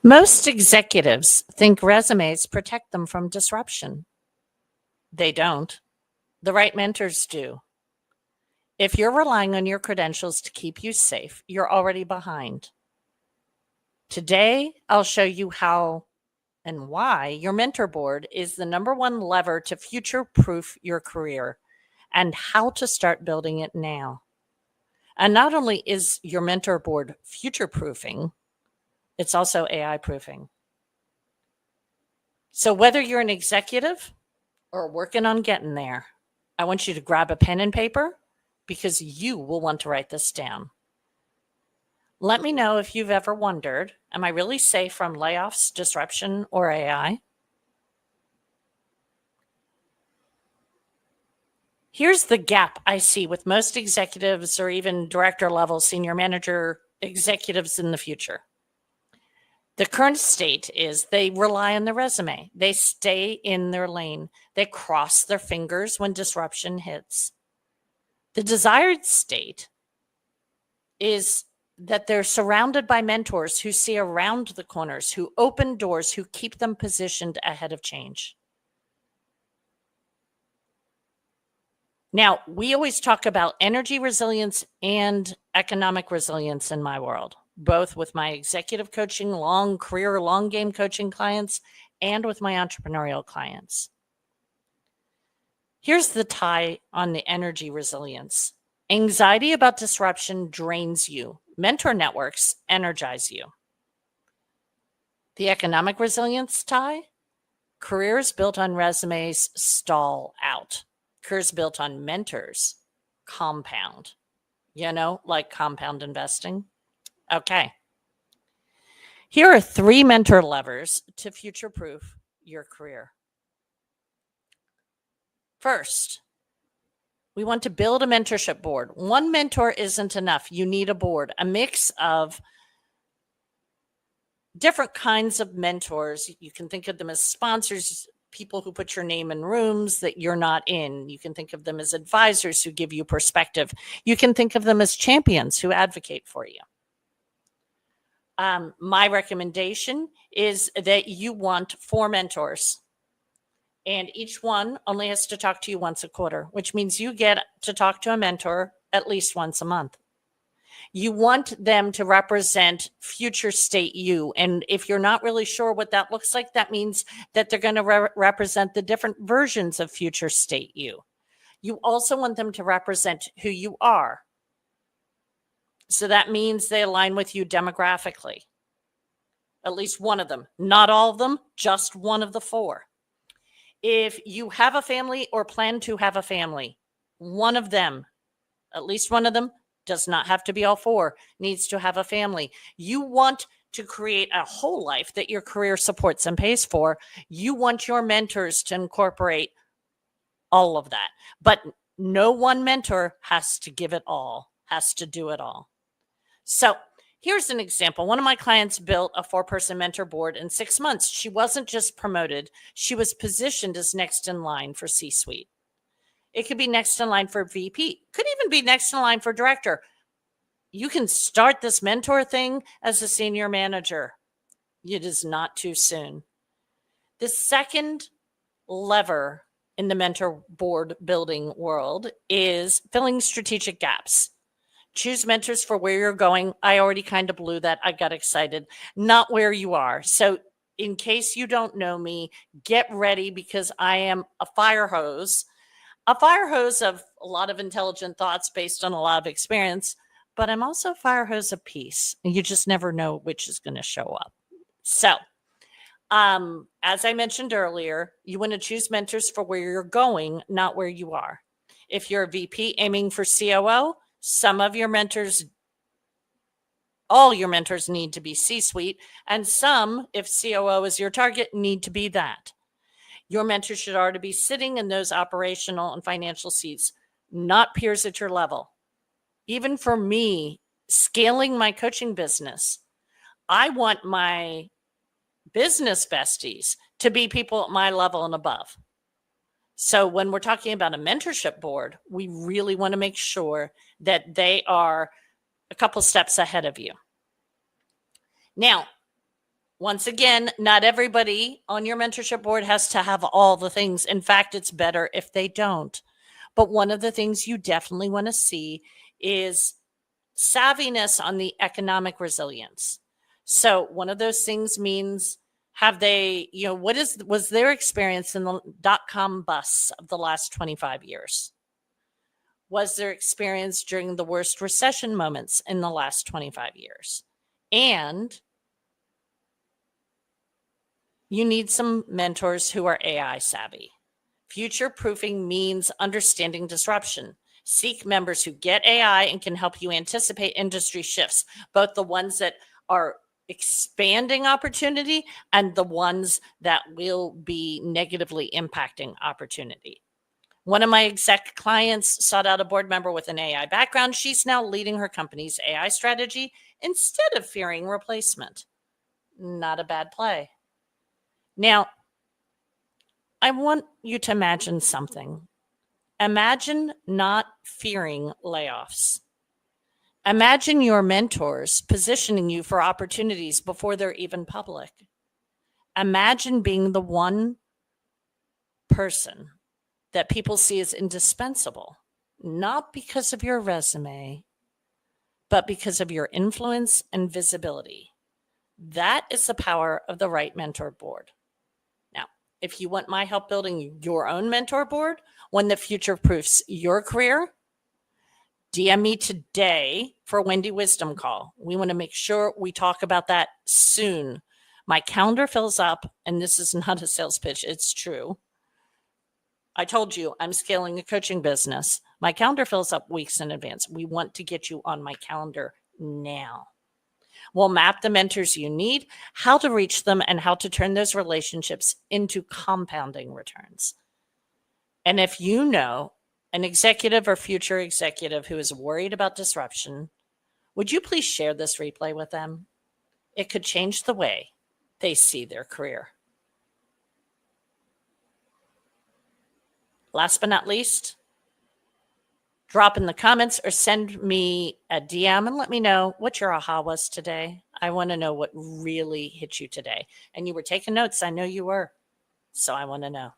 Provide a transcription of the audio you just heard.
Most executives think resumes protect them from disruption. They don't. The right mentors do. If you're relying on your credentials to keep you safe, you're already behind. Today, I'll show you how and why your mentor board is the number one lever to future-proof your career and how to start building it now. And not only is your mentor board future-proofing, it's also AI-proofing. So whether you're an executive or working on getting there, I want you to grab a pen and paper because you will want to write this down. Let me know if you've ever wondered, am I really safe from layoffs, disruption, or AI? Here's the gap I see with most executives or even director level, senior manager executives in the future. The current state is they rely on the resume. They stay in their lane. They cross their fingers when disruption hits. The desired state is that they're surrounded by mentors who see around the corners, who open doors, who keep them positioned ahead of change. Now, we always talk about energy resilience and economic resilience in my world, both with my executive coaching, long career, long game coaching clients, and with my entrepreneurial clients. Here's the tie on the energy resilience. Anxiety about disruption drains you. Mentor networks energize you. The economic resilience tie, careers built on resumes stall out. Careers built on mentors compound, like compound investing. Okay. Here are 3 mentor levers to future-proof your career. First, we want to build a mentorship board. One mentor isn't enough. You need a board, a mix of different kinds of mentors. You can think of them as sponsors, people who put your name in rooms that you're not in. You can think of them as advisors who give you perspective. You can think of them as champions who advocate for you. My recommendation is that you want 4 mentors. And each one only has to talk to you once a quarter, which means you get to talk to a mentor at least once a month. You want them to represent future state you. And if you're not really sure what that looks like, that means that they're going to represent the different versions of future state you. You also want them to represent who you are. So that means they align with you demographically. At least one of them. Not all of them, just one of the 4. If you have a family or plan to have a family, one of them, at least one of them, does not have to be all 4, needs to have a family. You want to create a whole life that your career supports and pays for. You want your mentors to incorporate all of that. But no one mentor has to give it all, has to do it all. So here's an example. One of my clients built a 4-person mentor board in 6 months. She wasn't just promoted. She was positioned as next in line for C-suite. It could be next in line for VP. Could even be next in line for director. You can start this mentor thing as a senior manager. It is not too soon. The second lever in the mentor board building world is filling strategic gaps. Choose mentors for where you're going. I already kind of blew that. I got excited. Not where you are. So in case you don't know me, get ready because I am a fire hose of a lot of intelligent thoughts based on a lot of experience, but I'm also a fire hose of peace. You just never know which is going to show up. So as I mentioned earlier, you want to choose mentors for where you're going, not where you are. If you're a VP aiming for COO, some of your mentors, all your mentors need to be C-suite, and some, if COO is your target, need to be that. Your mentor should already be sitting in those operational and financial seats, not peers at your level. Even for me, scaling my coaching business, I want my business besties to be people at my level and above. So when we're talking about a mentorship board, we really want to make sure that they are a couple steps ahead of you. Now, Once again, not everybody on your mentorship board has to have all the things. In fact, it's better if they don't. But one of the things you definitely want to see is savviness on the economic resilience. So one of those things means, have they, was their experience in the dot-com bust of the last 25 years? Was their experience during the worst recession moments in the last 25 years? And you need some mentors who are AI savvy. Future proofing means understanding disruption. Seek members who get AI and can help you anticipate industry shifts, both the ones that are expanding opportunity and the ones that will be negatively impacting opportunity. One of my exec clients sought out a board member with an AI background. She's now leading her company's AI strategy instead of fearing replacement. Not a bad play. Now, I want you to imagine something. Imagine not fearing layoffs. Imagine your mentors positioning you for opportunities before they're even public. Imagine being the one person that people see as indispensable, not because of your resume, but because of your influence and visibility. That is the power of the right mentor board. Now, if you want my help building your own mentor board, one that future-proofs your career, DM me today for a Wendy Wisdom call. We want to make sure we talk about that soon. My calendar fills up, and this is not a sales pitch, it's true. I told you I'm scaling a coaching business. My calendar fills up weeks in advance. We want to get you on my calendar now. We'll map the mentors you need, how to reach them, and how to turn those relationships into compounding returns. And if you know an executive or future executive who is worried about disruption, would you please share this replay with them? It could change the way they see their career. Last but not least, drop in the comments or send me a DM and let me know what your aha was today. I want to know what really hit you today. And you were taking notes. I know you were. So I want to know.